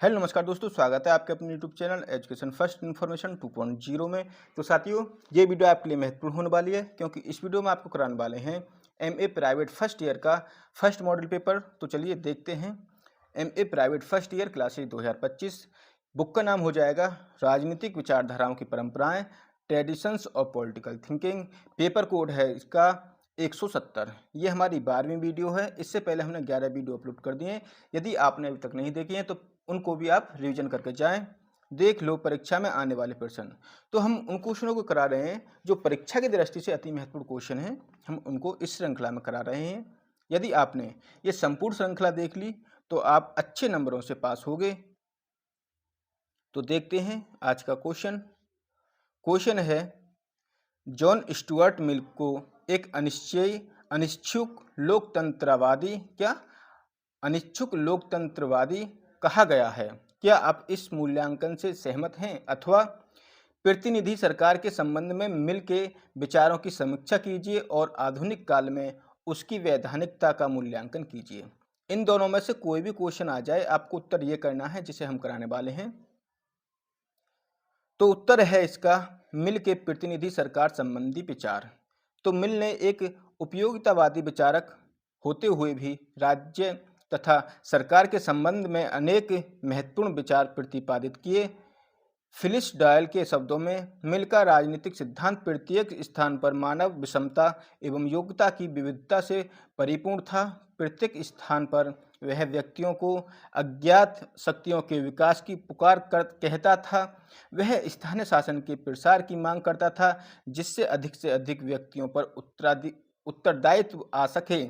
Hello नमस्कार दोस्तों, स्वागत है आपके अपने YouTube channel education first information 2.0 में। तो साथियों, ये वीडियो आपके लिए महत्वपूर्ण होने वाली है क्योंकि इस वीडियो में आपको कराने वाले हैं एमए प्राइवेट फर्स्ट ईयर का फर्स्ट मॉडल पेपर। तो चलिए देखते हैं। MA private first year classes 2025। Book का नाम हो जाएगा राजनीतिक विचारधाराओं की परंपराएं, traditions of political thinking. Paper code है इसका 170। ये हमारी 12वीं वीडियो है। इससे पहले हमने 11 वीडियो अपलोड कर दिए हैं। यदि आपने अभी तक नहीं देखी है तो उनको भी आप रिवीजन करके जाएं। देख लो परीक्षा में आने वाले प्रश्न। तो हम उन क्वेश्चनों को करा रहे हैं जो परीक्षा की दृष्टि से अति महत्वपूर्ण क्वेश्चन हैं। हम उनको इस श्रृंखला में करा रहे हैं। यदि आपने ये संपूर्ण श्रृंखला देख ली तो आप अच्छे नंबरों से पास होगे। तो देखते हैं आज का क्वेश्चन। क्वेश्चन है, जॉन स्टुअर्ट मिल को एक अनिच्छुक लोकतंत्रवादी अनिच्छुक लोकतंत्रवादी कहा गया है। क्या आप इस मूल्यांकन से सहमत हैं? अथवा प्रतिनिधि सरकार के संबंध में मिल के विचारों की समीक्षा कीजिए और आधुनिक काल में उसकी वैधानिकता का मूल्यांकन कीजिए। इन दोनों में से कोई भी क्वेश्चन आ जाए, आपको उत्तर ये करना है जिसे हम कराने वाले हैं। तो उत्तर है इसका मिल के प्रतिनिधि सरकार संबंधी विचार। तो मिल ने एक उपयोगितावादी विचारक होते हुए भी राज्य तथा सरकार के संबंध में अनेक महत्वपूर्ण विचार प्रतिपादित किए। फिलिस डॉयल के शब्दों में मिल का राजनीतिक सिद्धांत प्रत्येक स्थान पर मानव विषमता एवं योग्यता की विविधता से परिपूर्ण था। प्रत्येक स्थान पर वह व्यक्तियों को अज्ञात शक्तियों के विकास की पुकार कर कहता था। वह स्थानीय शासन के प्रसार की मांग करता था जिससे अधिक से अधिक व्यक्तियों पर उत्तरदायित्व आ सके,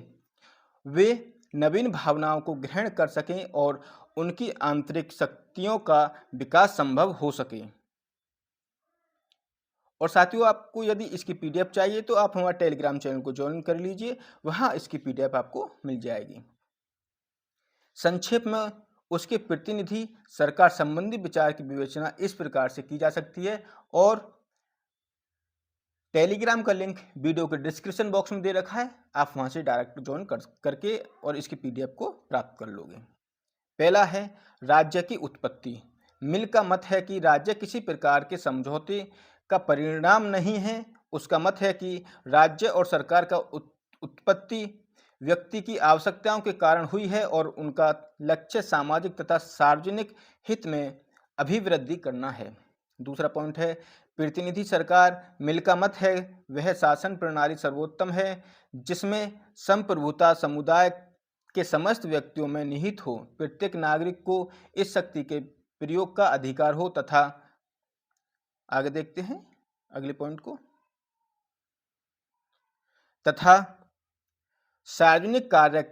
वे नवीन भावनाओं को ग्रहण कर सकें और उनकी आंतरिक शक्तियों का विकास संभव हो सके। और साथियों, आपको यदि इसकी पीडीएफ चाहिए तो आप हमारे टेलीग्राम चैनल को ज्वाइन कर लीजिए, वहां इसकी पीडीएफ आपको मिल जाएगी। संक्षेप में उसके प्रतिनिधि सरकार संबंधी विचार की विवेचना इस प्रकार से की जा सकती है और टेलीग्राम का लिंक वीडियो के डिस्क्रिप्शन बॉक्स में दे रखा है। आप वहां से डायरेक्ट ज्वाइन करके और इसकी पीडीएफ को प्राप्त कर लोगे। पहला है राज्य की उत्पत्ति। मिल का मत है कि राज्य किसी प्रकार के समझौते का परिणाम नहीं है। उसका मत है कि राज्य और सरकार का उत्पत्ति व्यक्ति की आवश्यकताओं के कारण हुई है और उनका लक्ष्य सामाजिक तथा सार्वजनिक हित में अभिवृद्धि करना है। दूसरा पॉइंट है प्रतिनिधि सरकार। मिल का मत है वह शासन प्रणाली सर्वोत्तम है जिसमें संप्रभुता समुदाय के समस्त व्यक्तियों में निहित हो। प्रत्येक नागरिक को इस शक्ति के प्रयोग का अधिकार हो तथा आगे देखते हैं अगले पॉइंट को, तथा सार्वजनिक कार्य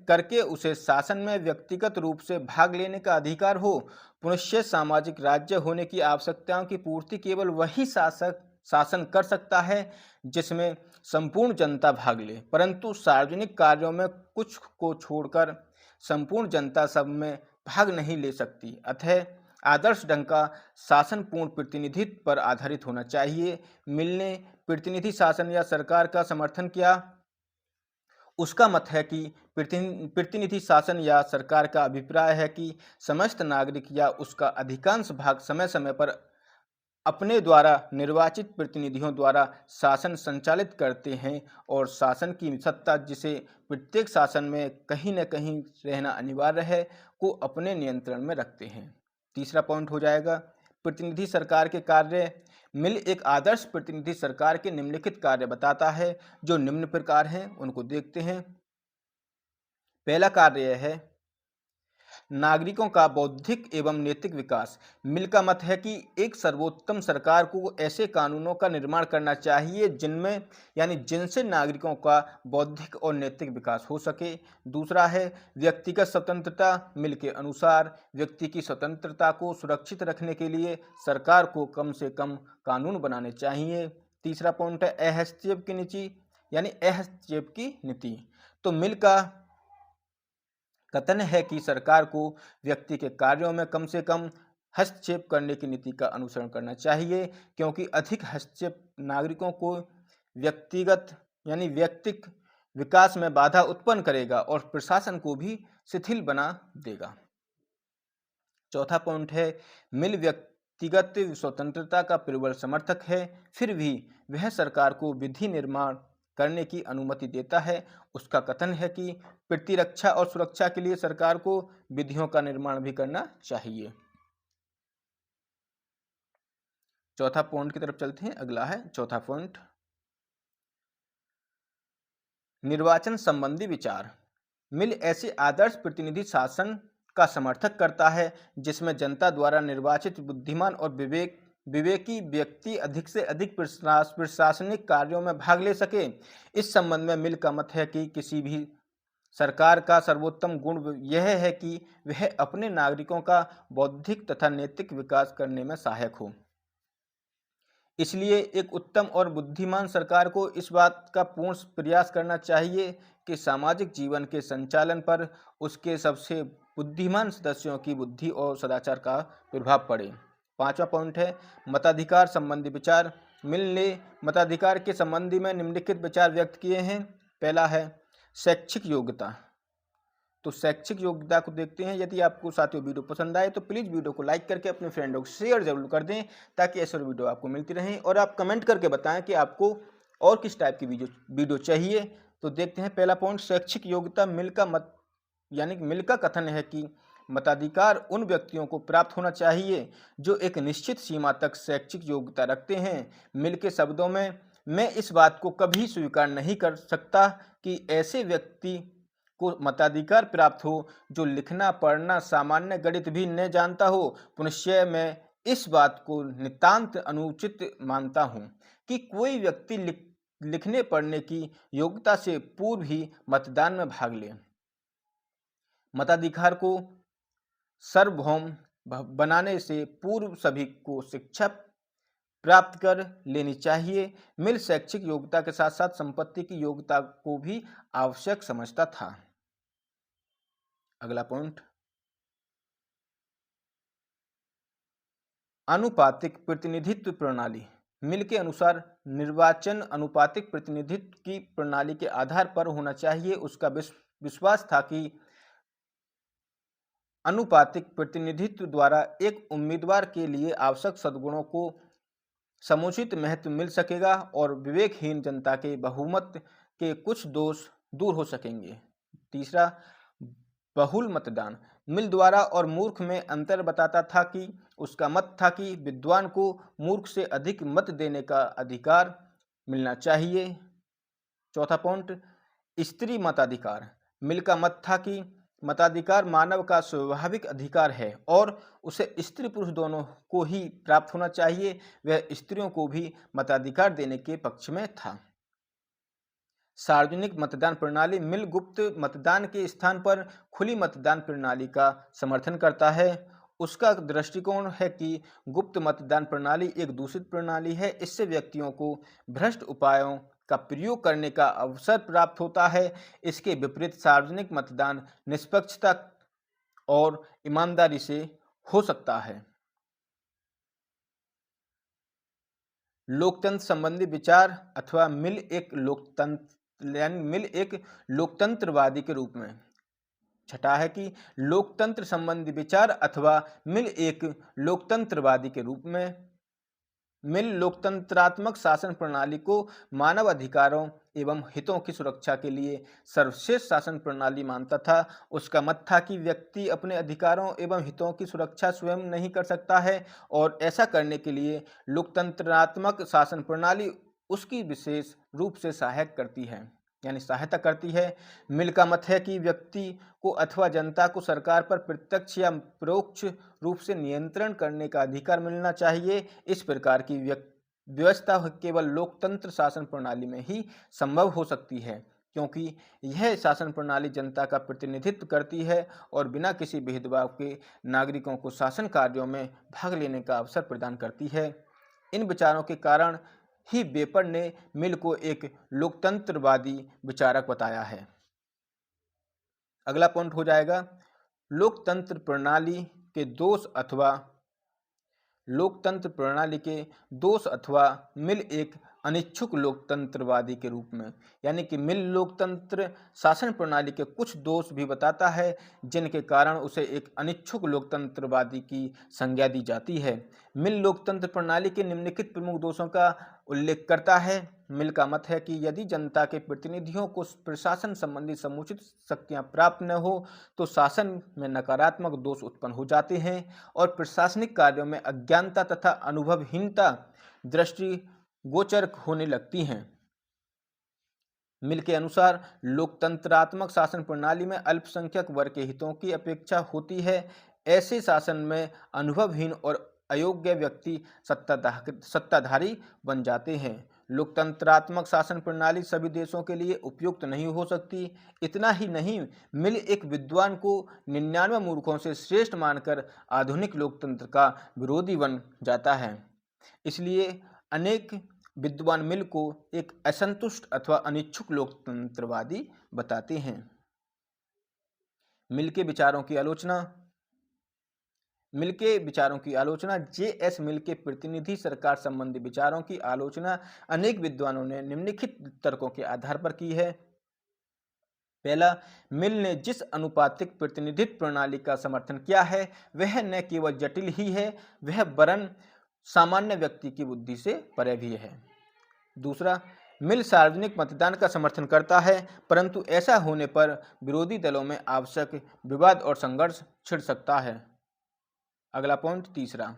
करके उसे शासन में व्यक्तिगत रूप से भाग लेने का अधिकार हो। पुनश्च सामाजिक राज्य होने की आवश्यकताओं की पूर्ति केवल वही शासन कर सकता है जिसमें संपूर्ण जनता भाग ले, परंतु सार्वजनिक कार्यों में कुछ को छोड़कर संपूर्ण जनता सब में भाग नहीं ले सकती। अतः आदर्श ढंग का शासन पूर्ण प्रतिनिधित्व पर आधारित होना चाहिए। मिल ने प्रतिनिधि शासन या सरकार का समर्थन किया। उसका मत है कि प्रतिनिधि शासन या सरकार का अभिप्राय है कि समस्त नागरिक या उसका अधिकांश भाग समय समय पर अपने द्वारा निर्वाचित प्रतिनिधियों द्वारा शासन संचालित करते हैं और शासन की सत्ता, जिसे प्रत्येक शासन में कहीं न कहीं रहना अनिवार्य है, को अपने नियंत्रण में रखते हैं। तीसरा पॉइंट हो जाएगा प्रतिनिधि सरकार के कार्य। मिल एक आदर्श प्रतिनिधि सरकार के निम्नलिखित कार्य बताता है जो निम्न प्रकार हैं, उनको देखते हैं। पहला कार्य यह है नागरिकों का बौद्धिक एवं नैतिक विकास। मिल का मत है कि एक सर्वोत्तम सरकार को ऐसे कानूनों का निर्माण करना चाहिए जिनमें जिनसे नागरिकों का बौद्धिक और नैतिक विकास हो सके। दूसरा है व्यक्तिगत स्वतंत्रता। मिल के अनुसार व्यक्ति की स्वतंत्रता को सुरक्षित रखने के लिए सरकार को कम से कम कानून बनाने चाहिए। तीसरा पॉइंट है अहस्तक्षेप की नीति अहस्तक्षेप की नीति। तो मिल का कथन है कि सरकार को व्यक्ति के कार्यों में कम से कम हस्तक्षेप करने की नीति का अनुसरण करना चाहिए, क्योंकि अधिक हस्तक्षेप नागरिकों को व्यक्तिक विकास में बाधा उत्पन्न करेगा और प्रशासन को भी शिथिल बना देगा। चौथा पॉइंट है, मिल व्यक्तिगत स्वतंत्रता का प्रबल समर्थक है, फिर भी वह सरकार को विधि निर्माण करने की अनुमति देता है। उसका कथन है कि प्रतिरक्षा और सुरक्षा के लिए सरकार को विधियों का निर्माण भी करना चाहिए। चौथा पॉइंट की तरफ चलते हैं। अगला है चौथा पॉइंट, निर्वाचन संबंधी विचार। मिल ऐसे आदर्श प्रतिनिधि शासन का समर्थक करता है जिसमें जनता द्वारा निर्वाचित बुद्धिमान और विवेकी व्यक्ति अधिक से अधिक प्रशासनिक कार्यों में भाग ले सके। इस संबंध में मिल का मत है कि किसी भी सरकार का सर्वोत्तम गुण यह है कि वह अपने नागरिकों का बौद्धिक तथा नैतिक विकास करने में सहायक हो। इसलिए एक उत्तम और बुद्धिमान सरकार को इस बात का पूर्ण प्रयास करना चाहिए कि सामाजिक जीवन के संचालन पर उसके सबसे बुद्धिमान सदस्यों की बुद्धि और सदाचार का प्रभाव पड़े। पांचवा पॉइंट है, मताधिकार संबंधी विचार। मिल ने मताधिकार के संबंधी में निम्नलिखित विचार व्यक्त किए हैं। पहला है शैक्षिक योग्यता। तो शैक्षिक योग्यता को देखते हैं। यदि आपको साथियों वीडियो पसंद आए तो प्लीज़ वीडियो को लाइक करके अपने फ्रेंडों को शेयर जरूर कर दें ताकि ऐसे वीडियो आपको मिलती रहें, और आप कमेंट करके बताएं कि आपको और किस टाइप की वीडियो चाहिए। तो देखते हैं पहला पॉइंट, शैक्षिक योग्यता। मिल का मत यानी मिल का कथन है कि मताधिकार उन व्यक्तियों को प्राप्त होना चाहिए जो एक निश्चित सीमा तक शैक्षिक योग्यता रखते हैं। मिल के शब्दों में, मैं इस बात को कभी स्वीकार नहीं कर सकता कि ऐसे व्यक्ति को मताधिकार प्राप्त हो जो लिखना पढ़ना सामान्य गणित भी न जानता हो। पुनश्च मैं इस बात को नितांत अनुचित मानता हूँ कि कोई व्यक्ति लिखने पढ़ने की योग्यता से पूर्व ही मतदान में भाग ले। मताधिकार को सार्वभौम बनाने से पूर्व सभी को शिक्षा प्राप्त कर लेनी चाहिए। मिल शैक्षिक योग्यता के साथ साथ संपत्ति की योग्यता को भी आवश्यक समझता था। अगला पॉइंट, अनुपातिक प्रतिनिधित्व प्रणाली। मिल के अनुसार निर्वाचन अनुपातिक प्रतिनिधित्व की प्रणाली के आधार पर होना चाहिए। उसका विश्वास था कि अनुपातिक प्रतिनिधित्व द्वारा एक उम्मीदवार के लिए आवश्यक सद्गुणों को समुचित महत्व मिल सकेगा और विवेकहीन जनता के बहुमत के कुछ दोष दूर हो सकेंगे। तीसरा, बहुल मतदान। मिल द्वारा और मूर्ख में अंतर बताता था कि उसका मत था कि विद्वान को मूर्ख से अधिक मत देने का अधिकार मिलना चाहिए। चौथा पॉइंट, स्त्री मताधिकार। मिल का मत था कि मताधिकार मानव का स्वाभाविक अधिकार है और उसे स्त्री पुरुष दोनों को ही प्राप्त होना चाहिए। वह स्त्रियों को भी मताधिकार देने के पक्ष में था। सार्वजनिक मतदान प्रणाली। मिल गुप्त मतदान के स्थान पर खुली मतदान प्रणाली का समर्थन करता है। उसका दृष्टिकोण है कि गुप्त मतदान प्रणाली एक दूषित प्रणाली है। इससे व्यक्तियों को भ्रष्ट उपायों का प्रयोग करने का अवसर प्राप्त होता है। इसके विपरीत सार्वजनिक मतदान निष्पक्षता और ईमानदारी से हो सकता है। लोकतंत्र संबंधी विचार अथवा मिल एक लोकतंत्रवादी के रूप में। छठा है कि लोकतंत्र संबंधी विचार अथवा मिल एक लोकतंत्रवादी के रूप में। मिल लोकतंत्रात्मक शासन प्रणाली को मानव अधिकारों एवं हितों की सुरक्षा के लिए सर्वश्रेष्ठ शासन प्रणाली मानता था। उसका मत था कि व्यक्ति अपने अधिकारों एवं हितों की सुरक्षा स्वयं नहीं कर सकता है और ऐसा करने के लिए लोकतंत्रात्मक शासन प्रणाली उसकी विशेष रूप से सहायता करती है। मिल का मत है कि व्यक्ति को अथवा जनता को सरकार पर प्रत्यक्ष या परोक्ष रूप से नियंत्रण करने का अधिकार मिलना चाहिए। इस प्रकार की व्यवस्था केवल लोकतंत्र शासन प्रणाली में ही संभव हो सकती है, क्योंकि यह शासन प्रणाली जनता का प्रतिनिधित्व करती है और बिना किसी भेदभाव के नागरिकों को शासन कार्यों में भाग लेने का अवसर प्रदान करती है। इन विचारों के कारण ही वेपर ने मिल को एक लोकतंत्रवादी विचारक बताया है। अगला पॉइंट हो जाएगा लोकतंत्र प्रणाली के दोष अथवा मिल एक अनिच्छुक लोकतंत्रवादी के रूप में। यानी कि मिल लोकतंत्र शासन प्रणाली के कुछ दोष भी बताता है जिनके कारण उसे एक अनिच्छुक लोकतंत्रवादी की संज्ञा दी जाती है। मिल लोकतंत्र प्रणाली के निम्नलिखित प्रमुख दोषों का उल्लेख करता है। मिल का मत है कि यदि जनता के प्रतिनिधियों को प्रशासन संबंधी समुचित शक्तियां प्राप्त न हो तो शासन में नकारात्मक दोष उत्पन्न हो जाते हैं और प्रशासनिक कार्यों में अज्ञानता तथा अनुभवहीनता दृष्टि गोचर होने लगती हैं। मिल के अनुसार लोकतंत्रात्मक शासन प्रणाली में अल्पसंख्यक वर्ग के हितों की अपेक्षा होती है। ऐसे शासन में अनुभवहीन और अयोग्य व्यक्ति सत्ताधारी बन जाते हैं। लोकतंत्रात्मक शासन प्रणाली सभी देशों के लिए उपयुक्त नहीं हो सकती। इतना ही नहीं, मिल एक विद्वान को 99 मूर्खों से श्रेष्ठ मानकर आधुनिक लोकतंत्र का विरोधी बन जाता है। इसलिए अनेक विद्वान मिल को एक असंतुष्ट अथवा अनिच्छुक लोकतंत्रवादी बताते हैं। मिल के विचारों की आलोचना। मिल के विचारों की आलोचना। जे.एस. मिल के प्रतिनिधि सरकार संबंधी विचारों की आलोचना अनेक विद्वानों ने निम्नलिखित तर्कों के आधार पर की है। पहला, मिल ने जिस अनुपातिक प्रतिनिधित्व प्रणाली का समर्थन किया है वह न केवल जटिल ही है, वह वरन सामान्य व्यक्ति की बुद्धि से परे भी है। दूसरा, मिल सार्वजनिक मतदान का समर्थन करता है, परंतु ऐसा होने पर विरोधी दलों में आवश्यक विवाद और संघर्ष छिड़ सकता है। अगला पॉइंट तीसरा,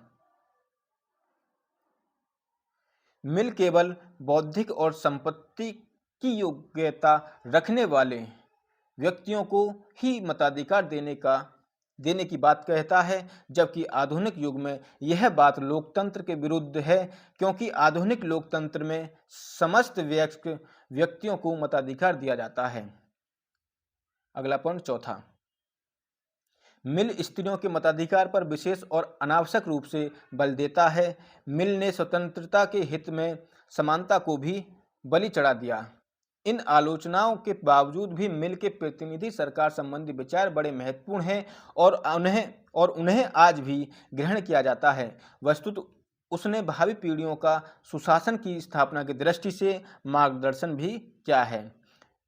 मिल केवल बौद्धिक और संपत्ति की योग्यता रखने वाले व्यक्तियों को ही मताधिकार देने की बात कहता है, जबकि आधुनिक युग में यह बात लोकतंत्र के विरुद्ध है, क्योंकि आधुनिक लोकतंत्र में समस्त वयस्क व्यक्तियों को मताधिकार दिया जाता है। अगला पॉइंट चौथा, मिल स्त्रियों के मताधिकार पर विशेष और अनावश्यक रूप से बल देता है। मिल ने स्वतंत्रता के हित में समानता को भी बलि चढ़ा दिया। इन आलोचनाओं के बावजूद भी मिल के प्रतिनिधि सरकार संबंधी विचार बड़े महत्वपूर्ण हैं और उन्हें आज भी ग्रहण किया जाता है। वस्तुतः उसने भावी पीढ़ियों का सुशासन की स्थापना की दृष्टि से मार्गदर्शन भी किया है।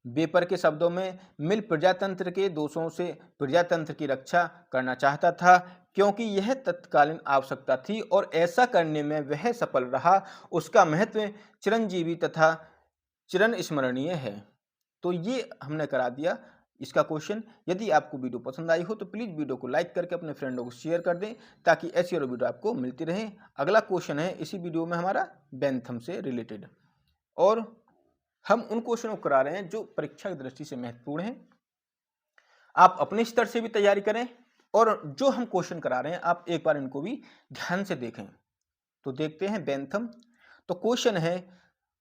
वेपर के शब्दों में, मिल प्रजातंत्र के दोषों से प्रजातंत्र की रक्षा करना चाहता था, क्योंकि यह तत्कालीन आवश्यकता थी और ऐसा करने में वह सफल रहा। उसका महत्व चिरंजीवी तथा चिरन स्मरणीय है। तो ये हमने करा दिया इसका क्वेश्चन। यदि आपको वीडियो पसंद आई हो तो प्लीज़ वीडियो को लाइक करके अपने फ्रेंडों को शेयर कर दें, ताकि ऐसी और वीडियो आपको मिलती रहे। अगला क्वेश्चन है इसी वीडियो में हमारा बेंथम से रिलेटेड, और हम उन क्वेश्चनों को करा रहे हैं जो परीक्षा की दृष्टि से महत्वपूर्ण हैं। आप अपने स्तर से भी तैयारी करें और जो हम क्वेश्चन करा रहे हैं आप एक बार इनको भी ध्यान से देखें। तो देखते हैं बेंथम। तो क्वेश्चन है,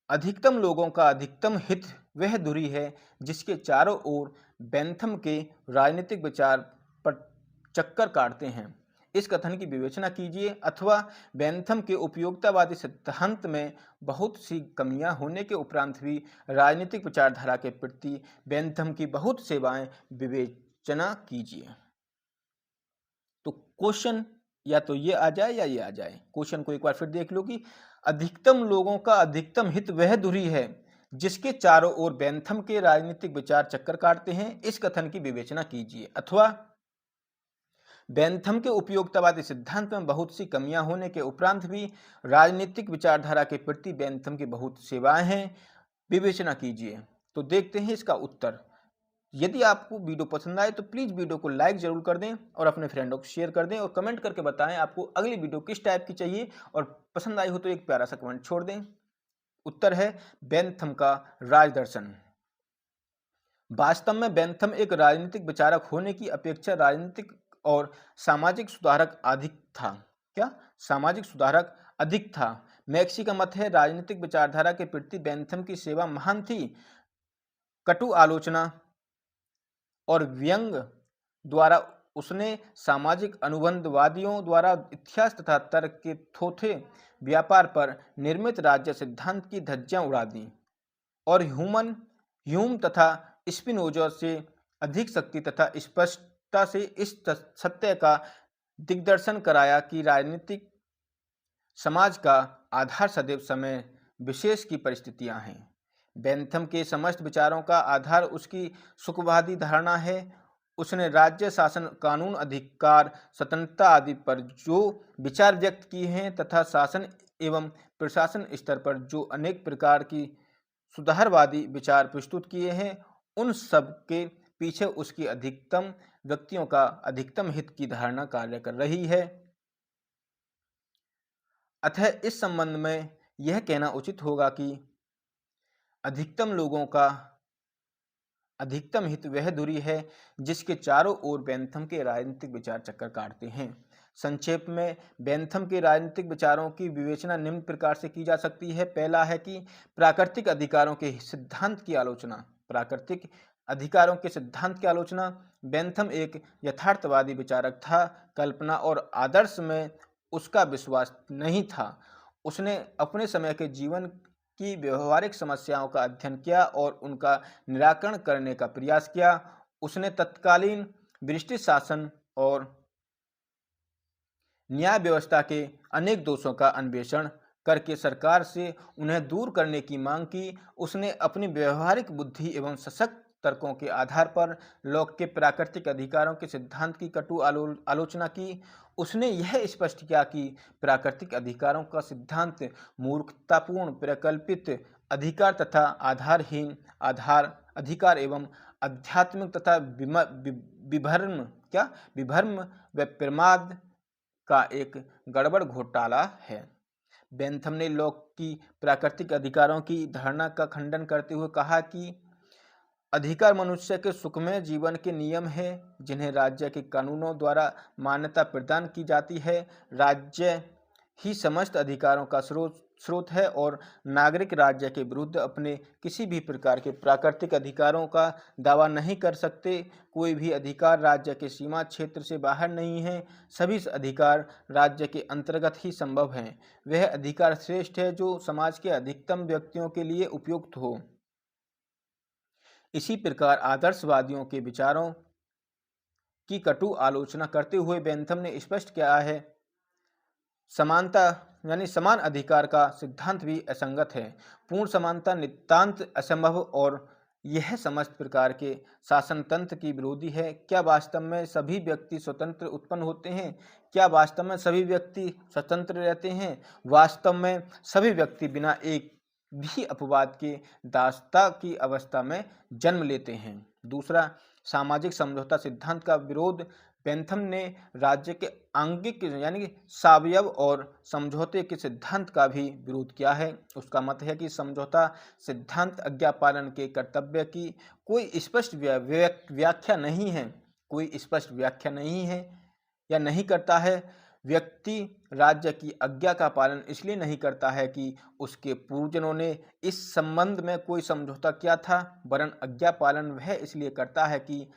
अधिकतम लोगों का अधिकतम हित वह धुरी है जिसके चारों ओर बेंथम के राजनीतिक विचार पर चक्कर काटते हैं। इस कथन की विवेचना कीजिए। अथवा, बेंथम के उपयोगितावादी सिद्धांत में बहुत सी कमियां होने के उपरांत भी राजनीतिक विचारधारा के प्रति बेंथम की बहुत सेवाएं विवेचना कीजिए। तो क्वेश्चन या तो ये आ जाए या ये आ जाए। क्वेश्चन को एक बार फिर देख लो कि अधिकतम लोगों का अधिकतम हित वह धुरी है जिसके चारों ओर बेंथम के राजनीतिक विचार चक्कर काटते हैं। इस कथन की विवेचना कीजिए। अथवा, बेंथम के उपयोगितावादी सिद्धांत में बहुत सी कमियां होने के उपरांत भी राजनीतिक विचारधारा के प्रति बेंथम की बहुत सेवाएं हैं, विवेचना कीजिए। तो देखते हैं इसका उत्तर। यदि आपको वीडियो पसंद आए तो प्लीज़ वीडियो को लाइक जरूर कर दें और अपने फ्रेंडों को शेयर कर दें और कमेंट करके बताएं आपको अगली वीडियो किस टाइप की चाहिए, और पसंद आई हो तो एक प्यारा सा कमेंट छोड़ दें। उत्तर है बेंथम का राजदर्शन। वास्तव में बेंथम एक राजनीतिक विचारक होने की अपेक्षा राजनीतिक और सामाजिक सुधारक अधिक था। क्या? सामाजिक सुधारक अधिक था। मैक्सी का मत है, राजनीतिक विचारधारा के प्रति बेंथम की सेवा महान थी। कटु आलोचना और व्यंग द्वारा उसने सामाजिक अनुबंधवादियों द्वारा इतिहास तथा तर्क के थोथे व्यापार पर निर्मित राज्य सिद्धांत की धज्जियां उड़ा दी और ह्यूम तथा स्पिनोजा से अधिक शक्ति तथा स्पष्टता से इस सत्य का दिग्दर्शन कराया कि राजनीतिक समाज का आधार सदैव समय विशेष की परिस्थितियां हैं। बेंथम के समस्त विचारों का आधार उसकी सुखवादी धारणा है। उसने राज्य शासन, कानून, अधिकार, स्वतंत्रता आदि पर जो विचार व्यक्त किए हैं तथा शासन एवं प्रशासन स्तर पर जो अनेक प्रकार की सुधारवादी विचार प्रस्तुत किए हैं, उन सब के पीछे उसकी अधिकतम व्यक्तियों का अधिकतम हित की धारणा कार्य कर रही है। अतः इस संबंध में यह कहना उचित होगा कि अधिकतम लोगों का अधिकतम हित वह धुरी है जिसके चारों ओर बेंथम के राजनीतिक विचार चक्कर काटते हैं। संक्षेप में बेंथम के राजनीतिक विचारों की विवेचना निम्न प्रकार से की जा सकती है। पहला है कि प्राकृतिक अधिकारों के सिद्धांत की आलोचना। प्राकृतिक अधिकारों के सिद्धांत की आलोचना। बेंथम एक यथार्थवादी विचारक था। कल्पना और आदर्श में उसका विश्वास नहीं था। उसने अपने समय के जीवन की व्यवहारिक समस्याओं का अध्ययन किया और उनका निराकरण करने का प्रयास किया। उसने तत्कालीन ब्रिटिश शासन और न्याय व्यवस्था के अनेक दोषों का अन्वेषण करके सरकार से उन्हें दूर करने की मांग की। उसने अपनी व्यवहारिक बुद्धि एवं सशक्त तर्कों के आधार पर लॉक के प्राकृतिक अधिकारों के सिद्धांत की कटु आलोचना की। उसने यह स्पष्ट किया कि प्राकृतिक अधिकारों का सिद्धांत मूर्खतापूर्ण, प्रकल्पित अधिकार तथा आधारहीन अधिकार एवं आध्यात्मिक तथा विभ्रम व प्रमाद का एक गड़बड़ घोटाला है। बेंथम ने लॉक की प्राकृतिक अधिकारों की धारणा का खंडन करते हुए कहा कि अधिकार मनुष्य के सुखमय जीवन के नियम हैं जिन्हें राज्य के कानूनों द्वारा मान्यता प्रदान की जाती है। राज्य ही समस्त अधिकारों का स्रोत है और नागरिक राज्य के विरुद्ध अपने किसी भी प्रकार के प्राकृतिक अधिकारों का दावा नहीं कर सकते। कोई भी अधिकार राज्य के सीमा क्षेत्र से बाहर नहीं है। सभी अधिकार राज्य के अंतर्गत ही संभव हैं। वह अधिकार श्रेष्ठ है जो समाज के अधिकतम व्यक्तियों के लिए उपयुक्त हो। इसी प्रकार आदर्शवादियों के विचारों की कटु आलोचना करते हुए बेंथम ने स्पष्ट किया है समानता यानी समान अधिकार का सिद्धांत भी असंगत है। पूर्ण समानता नितांत असंभव और यह समस्त प्रकार के शासन तंत्र की विरोधी है। क्या वास्तव में सभी व्यक्ति स्वतंत्र उत्पन्न होते हैं? क्या वास्तव में सभी व्यक्ति स्वतंत्र रहते हैं? वास्तव में सभी व्यक्ति बिना एक भी अपवाद के दासता की अवस्था में जन्म लेते हैं। दूसरा, सामाजिक समझौता सिद्धांत का विरोध। बेंथम ने राज्य के आंगिक यानी कि सावयव और समझौते के सिद्धांत का भी विरोध किया है। उसका मत है कि समझौता सिद्धांत आज्ञा पालन के कर्तव्य की कोई स्पष्ट व्याख्या नहीं है। कोई स्पष्ट व्याख्या नहीं है या नहीं करता है। व्यक्ति राज्य की आज्ञा का पालन इसलिए नहीं करता है कि उसके पूर्वजों ने इस संबंध में कोई समझौता किया था, वरन आज्ञा पालन वह इसलिए करता है कि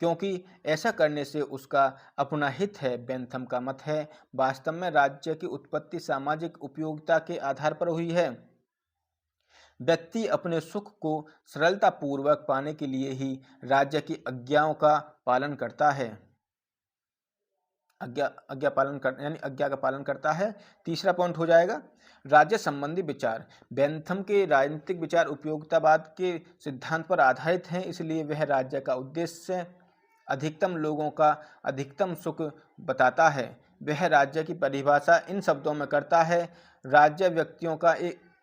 क्योंकि ऐसा करने से उसका अपना हित है। बेंथम का मत है वास्तव में राज्य की उत्पत्ति सामाजिक उपयोगिता के आधार पर हुई है। व्यक्ति अपने सुख को सरलतापूर्वक पाने के लिए ही राज्य की आज्ञाओं का पालन करता है। आज्ञा का पालन करता है। तीसरा पॉइंट हो जाएगा राज्य संबंधी विचार। बेंथम के राजनीतिक विचार उपयोगितावाद के सिद्धांत पर आधारित हैं, इसलिए वह राज्य का उद्देश्य अधिकतम लोगों का अधिकतम सुख बताता है। वह राज्य की परिभाषा इन शब्दों में करता है राज्य व्यक्तियों का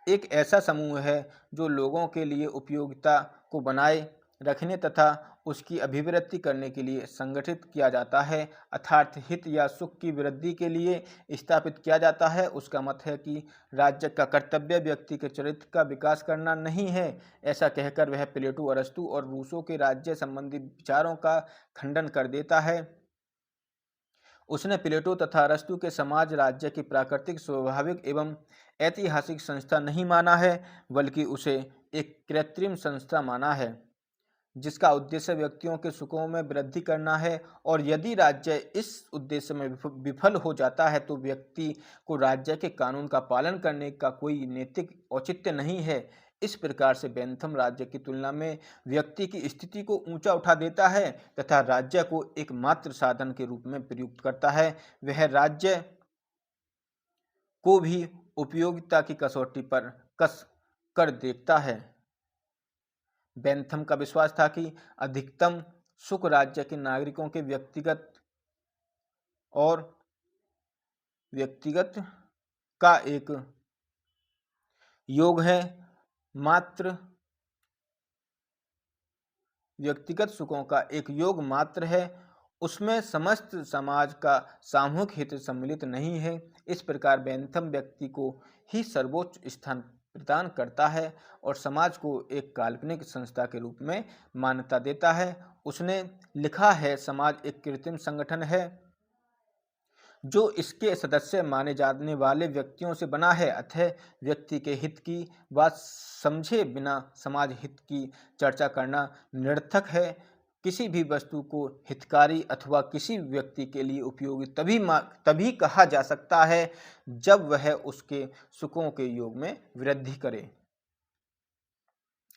एक ऐसा समूह है जो लोगों के लिए उपयोगिता को बनाए रखने तथा उसकी अभिवृद्धि करने के लिए संगठित किया जाता है, अर्थात हित या सुख की वृद्धि के लिए स्थापित किया जाता है। उसका मत है कि राज्य का कर्तव्य व्यक्ति के चरित्र का विकास करना नहीं है। ऐसा कहकर वह प्लेटो, अरस्तु और रूसो के राज्य संबंधी विचारों का खंडन कर देता है। उसने प्लेटो तथा अरस्तु के समाज राज्य की प्राकृतिक, स्वाभाविक एवं ऐतिहासिक संस्था नहीं माना है, बल्कि उसे एक कृत्रिम संस्था माना है जिसका उद्देश्य व्यक्तियों के सुखों में वृद्धि करना है। और यदि राज्य इस उद्देश्य में विफल हो जाता है तो व्यक्ति को राज्य के कानून का पालन करने का कोई नैतिक औचित्य नहीं है। इस प्रकार से बेंथम राज्य की तुलना में व्यक्ति की स्थिति को ऊंचा उठा देता है तथा राज्य को एकमात्र साधन के रूप में प्रयुक्त करता है। वह राज्य को भी उपयोगिता की कसौटी पर कस कर देखता है। बेंथम का विश्वास था कि अधिकतम सुख राज्य के नागरिकों के व्यक्तिगत का एक योग है, मात्र व्यक्तिगत सुखों का एक योग मात्र है, उसमें समस्त समाज का सामूहिक हित सम्मिलित नहीं है। इस प्रकार बेंथम व्यक्ति को ही सर्वोच्च स्थान प्रदान करता है और समाज को एक काल्पनिक संस्था के रूप में मान्यता देता है। उसने लिखा है, समाज एक कृत्रिम संगठन है जो इसके सदस्य माने जाने वाले व्यक्तियों से बना है, अतः व्यक्ति के हित की बात समझे बिना समाज हित की चर्चा करना निरर्थक है। किसी भी वस्तु को हितकारी अथवा किसी व्यक्ति के लिए उपयोगी तभी कहा जा सकता है जब वह उसके सुखों के योग में वृद्धि करे।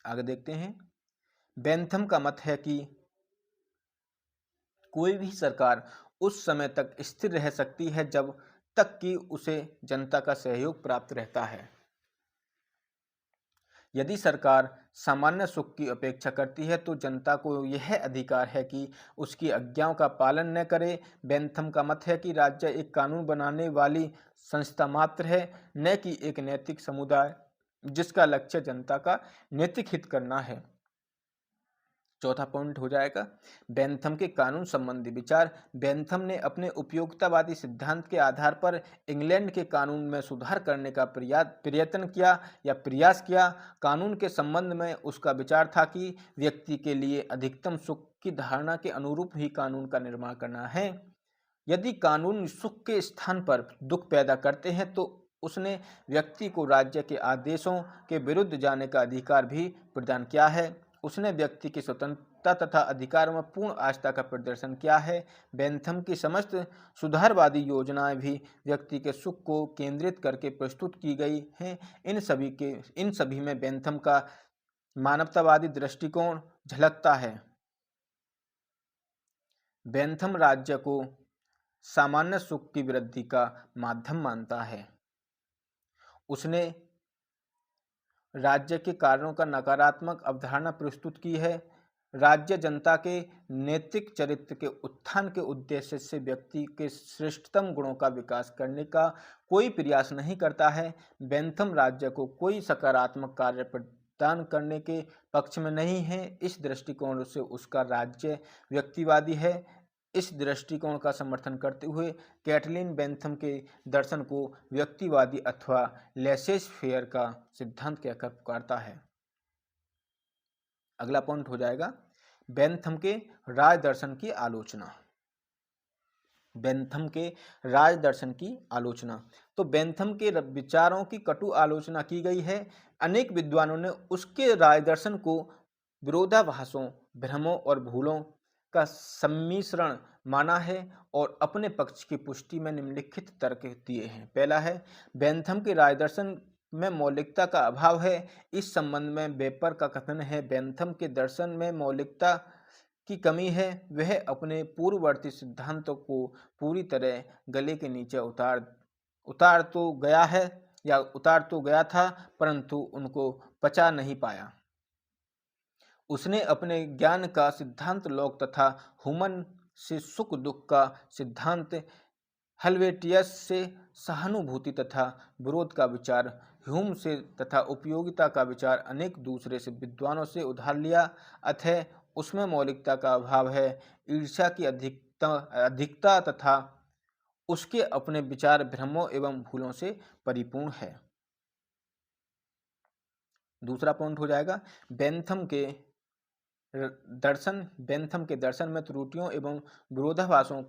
आगे देखते हैं। बेंथम का मत है कि कोई भी सरकार उस समय तक स्थिर रह सकती है जब तक कि उसे जनता का सहयोग प्राप्त रहता है। यदि सरकार सामान्य सुख की अपेक्षा करती है तो जनता को यह अधिकार है कि उसकी आज्ञाओं का पालन न करे। बेंथम का मत है कि राज्य एक कानून बनाने वाली संस्था मात्र है, न कि एक नैतिक समुदाय जिसका लक्ष्य जनता का नैतिक हित करना है। चौथा पॉइंट हो जाएगा बेंथम के कानून संबंधी विचार। बेंथम ने अपने उपयोगितावादी सिद्धांत के आधार पर इंग्लैंड के कानून में सुधार करने का प्रयास किया। कानून के संबंध में उसका विचार था कि व्यक्ति के लिए अधिकतम सुख की धारणा के अनुरूप ही कानून का निर्माण करना है। यदि कानून सुख के स्थान पर दुख पैदा करते हैं तो उसने व्यक्ति को राज्य के आदेशों के विरुद्ध जाने का अधिकार भी प्रदान किया है। उसने व्यक्ति की स्वतंत्रता तथा अधिकार में पूर्ण आस्था का प्रदर्शन किया है। बेंथम की समस्त सुधारवादी योजनाएं भी व्यक्ति के सुख को केंद्रित करके प्रस्तुत की गई हैं। इन सभी में बेंथम का मानवतावादी दृष्टिकोण झलकता है। बेंथम राज्य को सामान्य सुख की वृद्धि का माध्यम मानता है। उसने राज्य के कार्यों का नकारात्मक अवधारणा प्रस्तुत की है। राज्य जनता के नैतिक चरित्र के उत्थान के उद्देश्य से व्यक्ति के श्रेष्ठतम गुणों का विकास करने का कोई प्रयास नहीं करता है। बेंथम राज्य को कोई सकारात्मक कार्य प्रदान करने के पक्ष में नहीं है। इस दृष्टिकोण से उसका राज्य व्यक्तिवादी है। इस दृष्टिकोण का समर्थन करते हुए कैटलिन बेंथम के दर्शन को व्यक्तिवादी अथवा लेसेस फेयर का सिद्धांत कहकर पुकारता है। अगला पॉइंट हो जाएगा बेंथम के राज दर्शन की आलोचना। बेंथम के राज दर्शन की आलोचना। तो बेंथम के विचारों की कटु आलोचना की गई है। अनेक विद्वानों ने उसके राज दर्शन को विरोधाभासों, भ्रमों और भूलों का सम्मिश्रण माना है और अपने पक्ष की पुष्टि में निम्नलिखित तर्क दिए हैं। पहला है, बेंथम के राज दर्शन में मौलिकता का अभाव है। इस संबंध में वेपर का कथन है, बेंथम के दर्शन में मौलिकता की कमी है। वह अपने पूर्ववर्ती सिद्धांतों को पूरी तरह गले के नीचे उतार तो गया था, परंतु उनको पचा नहीं पाया। उसने अपने ज्ञान का सिद्धांत लॉक तथा ह्यूमन से सुख दुख का सिद्धांत, हेल्वेटियस से सहानुभूति तथा विरोध का विचार, ह्यूम से तथा उपयोगिता का विचार अनेक दूसरे से विद्वानों से उधार लिया। अतः उसमें मौलिकता का अभाव है। ईर्ष्या की अधिकता तथा उसके अपने विचार भ्रमों एवं भूलों से परिपूर्ण है। दूसरा पॉइंट हो जाएगा बेंथम के दर्शन में त्रुटियों एवं विरोधाभासों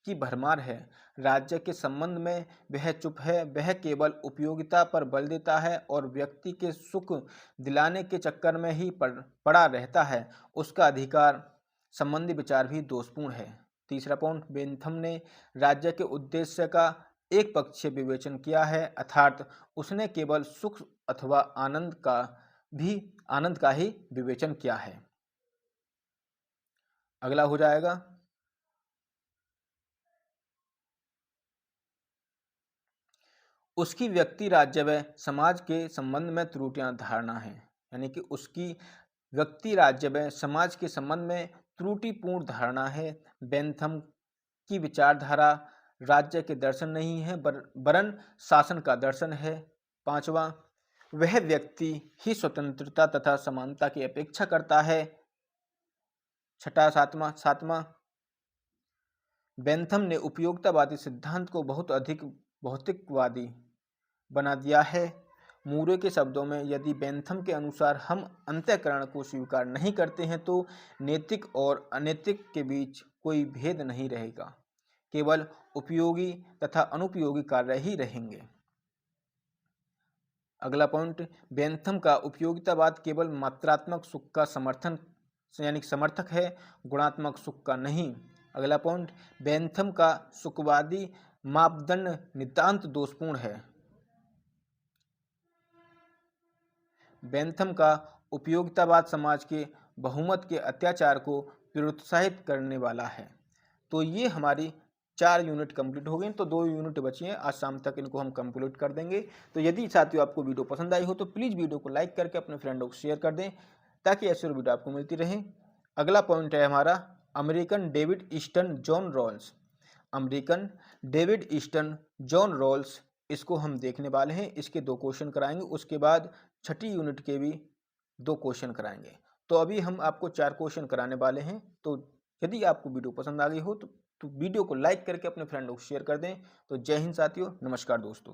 की भरमार है। राज्य के संबंध में वह चुप है। वह केवल उपयोगिता पर बल देता है और व्यक्ति के सुख दिलाने के चक्कर में ही पड़ा रहता है। उसका अधिकार संबंधी विचार भी दोषपूर्ण है। तीसरा पॉइंट, बेंथम ने राज्य के उद्देश्य का एक पक्षीय विवेचन किया है, अर्थात उसने केवल सुख अथवा आनंद का ही विवेचन किया है। अगला हो जाएगा उसकी व्यक्ति, राज्य व समाज के संबंध में त्रुटियां धारणा है, यानी कि उसकी व्यक्ति, राज्य व समाज के संबंध में त्रुटिपूर्ण धारणा है। बेंथम की विचारधारा राज्य के दर्शन नहीं है वरन शासन का दर्शन है। पांचवा, वह व्यक्ति ही स्वतंत्रता तथा समानता की अपेक्षा करता है। छठा, सातवां, बेंथम ने उपयोगितावादी सिद्धांत को बहुत अधिक भौतिकवादी बना दिया है। मूरे के शब्दों में, यदि बेंथम के अनुसार हम अंतःकरण को स्वीकार नहीं करते हैं तो नैतिक और अनैतिक के बीच कोई भेद नहीं रहेगा, केवल उपयोगी तथा अनुपयोगी कार्य ही रहेंगे। अगला पॉइंट, बेंथम का उपयोगितावाद केवल मात्रात्मक सुख का समर्थक है, गुणात्मक सुख का नहीं। अगला पॉइंट, बेंथम का सुखवादी मापदंड नितांत दोषपूर्ण है। बेंथम का उपयोगितावाद समाज के बहुमत के अत्याचार को प्रोत्साहित करने वाला है। तो ये हमारी 4 यूनिट कंप्लीट हो गई, तो 2 यूनिट बची हैं, आज शाम तक इनको हम कंप्लीट कर देंगे। तो यदि साथियों आपको वीडियो पसंद आई हो तो प्लीज़ वीडियो को लाइक करके अपने फ्रेंडों को शेयर कर दें, ताकि ऐसे वीडियो आपको मिलती रहे। अगला पॉइंट है हमारा American David Easton John Rawls. American David Easton John Rawls, इसको हम देखने वाले हैं। इसके 2 क्वेश्चन कराएंगे, उसके बाद छठी यूनिट के भी 2 क्वेश्चन कराएंगे। तो अभी हम आपको 4 क्वेश्चन कराने वाले हैं। तो यदि आपको वीडियो पसंद आ गई हो तो वीडियो को लाइक करके अपने फ्रेंडों को शेयर कर दें। तो जय हिंद साथियों, नमस्कार दोस्तों।